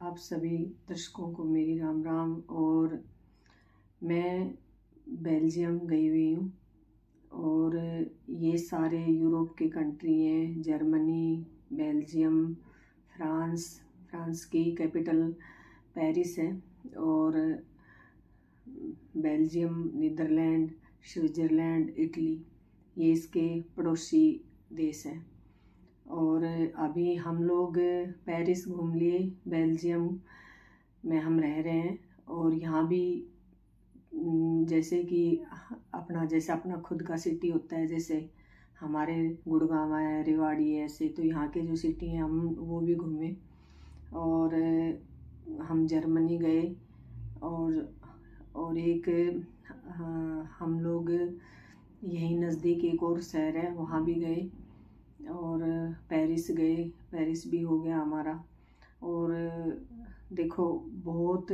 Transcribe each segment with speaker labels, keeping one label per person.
Speaker 1: आप सभी दर्शकों को मेरी राम राम। और मैं बेल्जियम गई हुई हूँ और ये सारे यूरोप के कंट्री हैं, जर्मनी, बेल्जियम, फ्रांस। फ्रांस की कैपिटल पेरिस है और बेल्जियम, नीदरलैंड, स्विट्ज़रलैंड, इटली, ये इसके पड़ोसी देश हैं। और अभी हम लोग पेरिस घूम लिए, बेल्जियम में हम रह रहे हैं। और यहाँ भी जैसे कि अपना खुद का सिटी होता है, जैसे हमारे गुड़गांव है, रेवाड़ी है, ऐसे तो यहाँ के जो सिटी हैं हम वो भी घूमे। और हम जर्मनी गए और एक हम लोग यहीं नज़दीक एक और शहर है वहाँ भी गए और पेरिस गए। पेरिस भी हो गया हमारा। और देखो, बहुत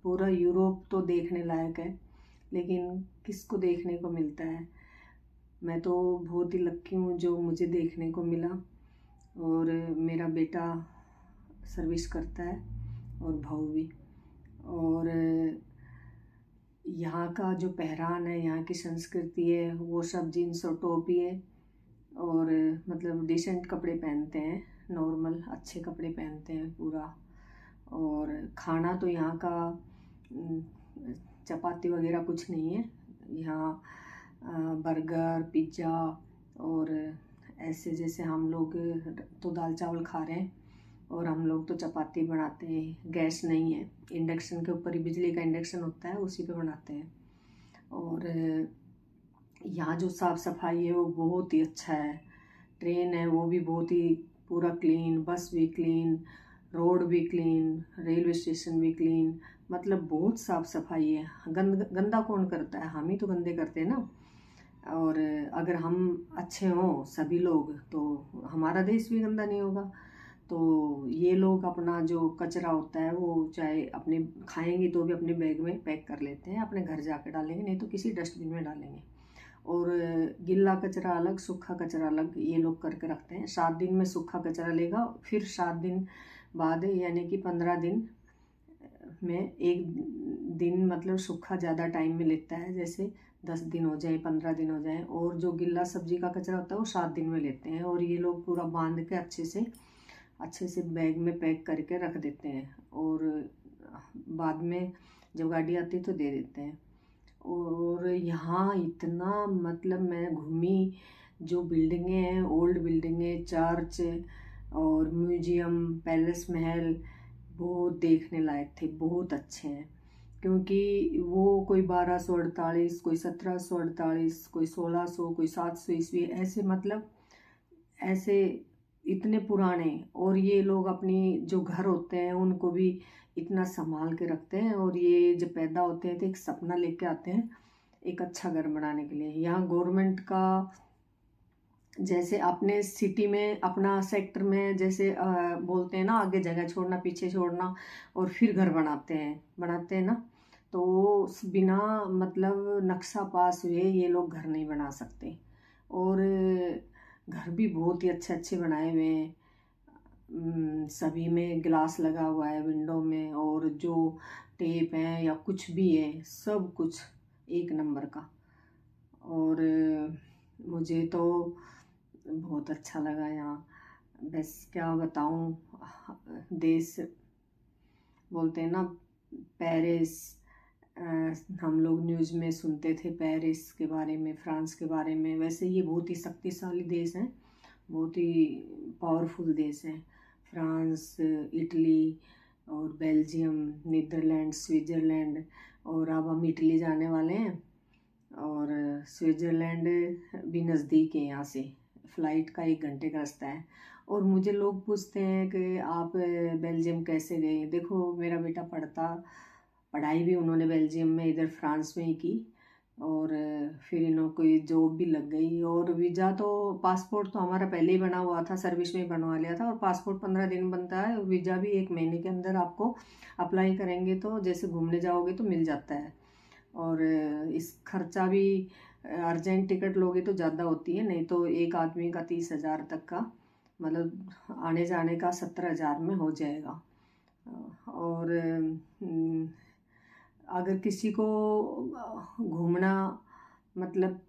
Speaker 1: पूरा यूरोप तो देखने लायक है, लेकिन किसको देखने को मिलता है। मैं तो बहुत ही लक्की हूँ जो मुझे देखने को मिला। और मेरा बेटा सर्विस करता है और भाऊ भी। और यहाँ का जो पहरान है, यहाँ की संस्कृति है, वो सब जीन्स और टॉप ही है। और मतलब डिसेंट कपड़े पहनते हैं, नॉर्मल अच्छे कपड़े पहनते हैं पूरा। और खाना तो यहाँ का चपाती वगैरह कुछ नहीं है। यहाँ बर्गर, पिज़्ज़ा और ऐसे, जैसे हम लोग तो दाल चावल खा रहे हैं और हम लोग तो चपाती बनाते हैं। गैस नहीं है, इंडक्शन के ऊपर ही, बिजली का इंडक्शन होता है, उसी पे बनाते हैं। और यहाँ जो साफ़ सफाई है वो बहुत ही अच्छा है। ट्रेन है वो भी बहुत ही पूरा क्लीन, बस भी क्लीन, रोड भी क्लीन, रेलवे स्टेशन भी क्लीन। मतलब बहुत साफ़ सफाई है। गंदा कौन करता है? हम ही तो गंदे करते हैं ना। और अगर हम अच्छे हों सभी लोग तो हमारा देश भी गंदा नहीं होगा। तो ये लोग अपना जो कचरा होता है वो चाहे अपने खाएंगे तो भी अपने बैग में पैक कर लेते हैं, अपने घर जाकर डालेंगे, नहीं तो किसी डस्टबिन में डालेंगे। और गीला कचरा अलग, सूखा कचरा अलग, ये लोग करके रखते हैं। 7 दिन में सूखा कचरा लेगा, फिर 7 दिन बाद यानी कि 15 दिन में एक दिन, मतलब सूखा ज़्यादा टाइम में लेता है, जैसे 10 दिन हो जाए, 15 दिन हो जाए। और जो गीला सब्जी का कचरा होता है वो 7 दिन में लेते हैं। और ये लोग पूरा बांध के अच्छे से बैग में पैक करके रख देते हैं और बाद में जब गाड़ी आती है तो दे देते हैं। और यहाँ इतना, मतलब मैं घूमी, जो बिल्डिंगें हैं, ओल्ड बिल्डिंगें, चर्च और म्यूजियम, पैलेस, महल, बहुत देखने लायक थे, बहुत अच्छे हैं। क्योंकि वो कोई 1248, कोई 1748, कोई 1600, कोई 700 ईस्वी, ऐसे, मतलब ऐसे इतने पुराने। और ये लोग अपनी जो घर होते हैं उनको भी इतना संभाल के रखते हैं। और ये जब पैदा होते हैं तो एक सपना लेके आते हैं एक अच्छा घर बनाने के लिए। यहाँ गवर्नमेंट का, जैसे अपने सिटी में, अपना सेक्टर में, जैसे बोलते हैं ना, आगे जगह छोड़ना, पीछे छोड़ना, और फिर घर बनाते हैं ना। तो बिना मतलब नक्शा पास हुए ये लोग घर नहीं बना सकते। और घर भी बहुत ही अच्छे अच्छे बनाए हुए हैं। सभी में ग्लास लगा हुआ है विंडो में, और जो टेप है या कुछ भी है, सब कुछ एक नंबर का। और मुझे तो बहुत अच्छा लगा यहाँ। बस क्या बताऊँ, देश, बोलते हैं ना पेरिस, हम लोग न्यूज़ में सुनते थे पेरिस के बारे में, फ्रांस के बारे में। वैसे ये बहुत ही शक्तिशाली देश हैं, बहुत ही पावरफुल देश हैं। फ्रांस, इटली और बेल्जियम, नीदरलैंड, स्विट्ज़रलैंड। और अब हम इटली जाने वाले हैं। और स्विट्ज़रलैंड भी नज़दीक है यहाँ से, फ़्लाइट का 1 घंटे का रास्ता है। और मुझे लोग पूछते हैं कि आप बेल्जियम कैसे गए? देखो, मेरा बेटा पढ़ाई भी उन्होंने बेल्जियम में, इधर फ्रांस में ही की। और फिर इन्हों को जॉब भी लग गई। और वीज़ा तो, पासपोर्ट तो हमारा पहले ही बना हुआ था, सर्विस में ही बनवा लिया था। और पासपोर्ट 15 दिन में बनता है, और वीज़ा भी 1 महीने के अंदर आपको अप्लाई करेंगे तो, जैसे घूमने जाओगे तो मिल जाता है। और इस खर्चा भी, अर्जेंट टिकट लोगे तो ज़्यादा होती है, नहीं तो एक आदमी का 30,000 तक का, मतलब आने जाने का 17,000 में हो जाएगा। और अगर किसी को घूमना मतलब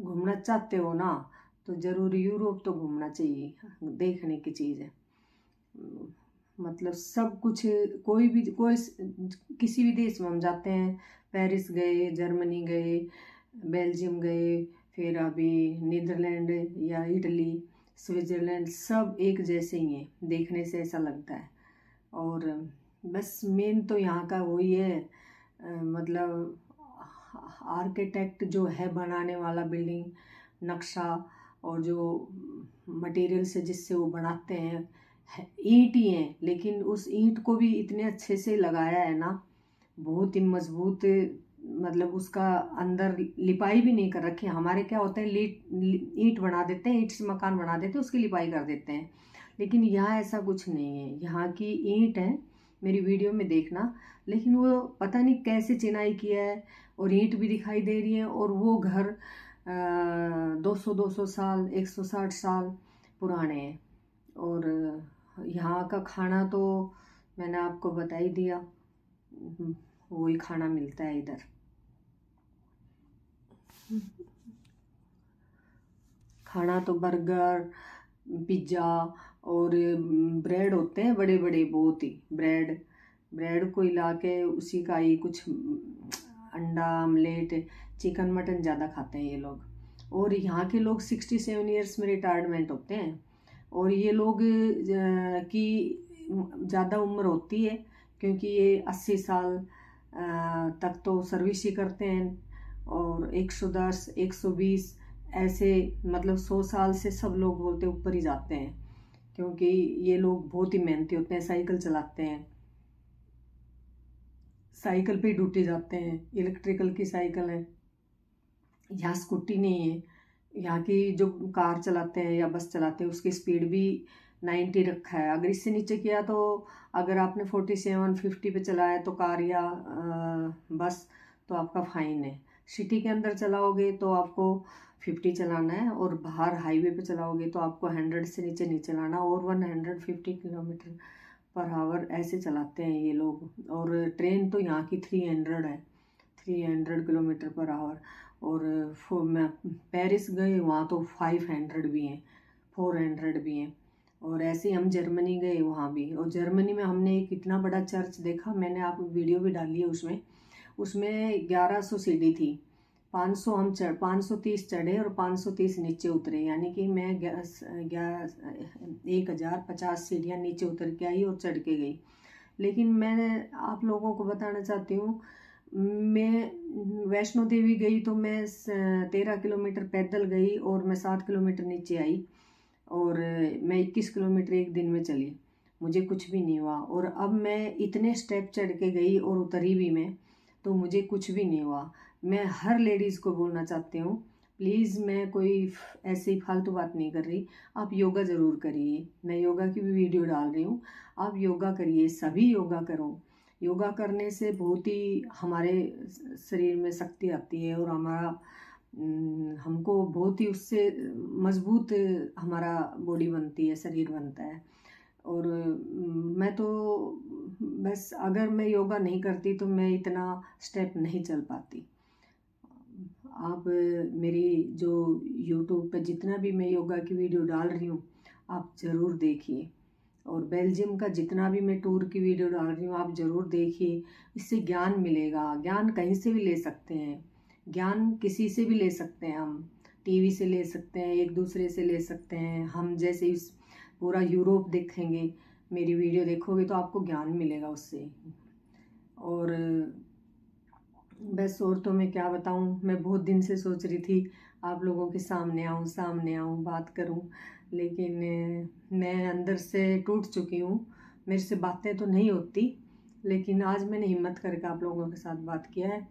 Speaker 1: घूमना चाहते हो ना, तो ज़रूर यूरोप तो घूमना चाहिए, देखने की चीज़ है। मतलब सब कुछ, कोई किसी भी देश में हम जाते हैं, पेरिस गए, जर्मनी गए, बेल्जियम गए, फिर अभी नीदरलैंड या इटली, स्विट्ज़रलैंड, सब एक जैसे ही हैं, देखने से ऐसा लगता है। और बस मेन तो यहाँ का वही है, मतलब आर्किटेक्ट जो है बनाने वाला, बिल्डिंग नक्शा, और जो मटेरियल से जिससे वो बनाते हैं, ईंट ही है, लेकिन उस ईंट को भी इतने अच्छे से लगाया है ना, बहुत ही मजबूत। मतलब उसका अंदर लिपाई भी नहीं कर रखी। हमारे क्या होता है, ईंट बना देते हैं, ईंट से मकान बना देते हैं, उसकी लिपाई कर देते हैं, लेकिन यहाँ ऐसा कुछ नहीं है। यहाँ की ईंट है, मेरी वीडियो में देखना, लेकिन वो पता नहीं कैसे चिनाई किया है, और ईंट भी दिखाई दे रही है, और वो घर 200 साल, 160 साल पुराने हैं। और यहाँ का खाना तो मैंने आपको बता ही दिया, वही खाना मिलता है इधर। खाना तो बर्गर, पिज्ज़ा और ब्रेड होते हैं बड़े बड़े, बहुत ही ब्रेड को हिला के उसी का ही कुछ अंडा आमलेट, चिकन मटन ज़्यादा खाते हैं ये लोग। और यहाँ के लोग 67 ईयर्स में रिटायरमेंट होते हैं, और ये लोग की ज़्यादा उम्र होती है, क्योंकि ये 80 साल तक तो सर्विस ही करते हैं, और 110, 120 ऐसे, मतलब 100 साल से सब लोग बोलते ऊपर ही जाते हैं, क्योंकि ये लोग बहुत ही मेहनती होते हैं, साइकिल चलाते हैं, साइकिल पे ड्यूटी जाते हैं, इलेक्ट्रिकल की साइकिल है, यहाँ स्कूटी नहीं है। यहाँ की जो कार चलाते हैं या बस चलाते हैं, उसकी स्पीड भी 90 रखा है। अगर इससे नीचे किया तो, अगर आपने 47, 50 पे चलाया तो कार या बस, तो आपका फाइन है। सिटी के अंदर चलाओगे तो आपको 50 चलाना है, और बाहर हाईवे पे चलाओगे तो आपको 100 से नीचे नहीं चलाना, और 150 किलोमीटर पर आवर ऐसे चलाते हैं ये लोग। और ट्रेन तो यहाँ की 300 है, 300 किलोमीटर पर आवर। और मैं पेरिस गए, वहाँ तो 500 भी हैं, 400 भी हैं। और ऐसे ही हम जर्मनी गए, वहाँ भी। और जर्मनी में हमने एक इतना बड़ा चर्च देखा, मैंने आप वीडियो भी डाली है उसमें। उसमें 1100 सीढ़ी थी, 530 चढ़े और 530 नीचे उतरे, यानी कि मैं 1050 सीढ़ियाँ नीचे उतर के आई और चढ़ के गई। लेकिन मैं आप लोगों को बताना चाहती हूँ, मैं वैष्णो देवी गई तो मैं 13 किलोमीटर पैदल गई, और मैं 7 किलोमीटर नीचे आई, और मैं 21 किलोमीटर एक दिन में चली, मुझे कुछ भी नहीं हुआ। और अब मैं इतने स्टेप चढ़ के गई और उतरी भी मैं, तो मुझे कुछ भी नहीं हुआ। मैं हर लेडीज़ को बोलना चाहती हूँ, प्लीज़, मैं कोई ऐसी फालतू बात नहीं कर रही, आप योगा ज़रूर करिए। मैं योगा की भी वीडियो डाल रही हूँ, आप योगा करिए, सभी योगा करो। योगा करने से बहुत ही हमारे शरीर में शक्ति आती है, और हमारा हमको बहुत ही उससे मजबूत हमारा बॉडी बनती है, शरीर बनता है। और मैं तो बस, अगर मैं योगा नहीं करती तो मैं इतना स्टेप नहीं चल पाती। आप मेरी जो यूट्यूब पे जितना भी मैं योगा की वीडियो डाल रही हूँ, आप ज़रूर देखिए। और बेल्जियम का जितना भी मैं टूर की वीडियो डाल रही हूँ, आप ज़रूर देखिए, इससे ज्ञान मिलेगा। ज्ञान कहीं से भी ले सकते हैं, ज्ञान किसी से भी ले सकते हैं, हम टीवी से ले सकते हैं, एक दूसरे से ले सकते हैं। हम जैसे इस पूरा यूरोप देखेंगे, मेरी वीडियो देखोगे तो आपको ज्ञान मिलेगा उससे। और बस, और तो मैं क्या बताऊँ, मैं बहुत दिन से सोच रही थी आप लोगों के सामने आऊँ, बात करूँ, लेकिन मैं अंदर से टूट चुकी हूँ, मेरे से बातें तो नहीं होती, लेकिन आज मैंने हिम्मत करके आप लोगों के साथ बात किया है।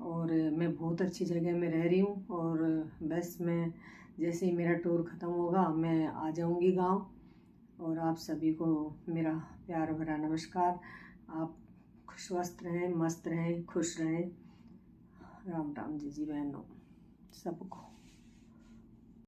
Speaker 1: और मैं बहुत अच्छी जगह में रह रही हूँ, और बस मैं जैसे ही मेरा टूर ख़त्म होगा मैं आ जाऊँगी गाँव। और आप सभी को मेरा प्यार भरा नमस्कार। आप स्वस्थ रहें, मस्त रहें, खुश रहें। राम राम जी बहनों सबको।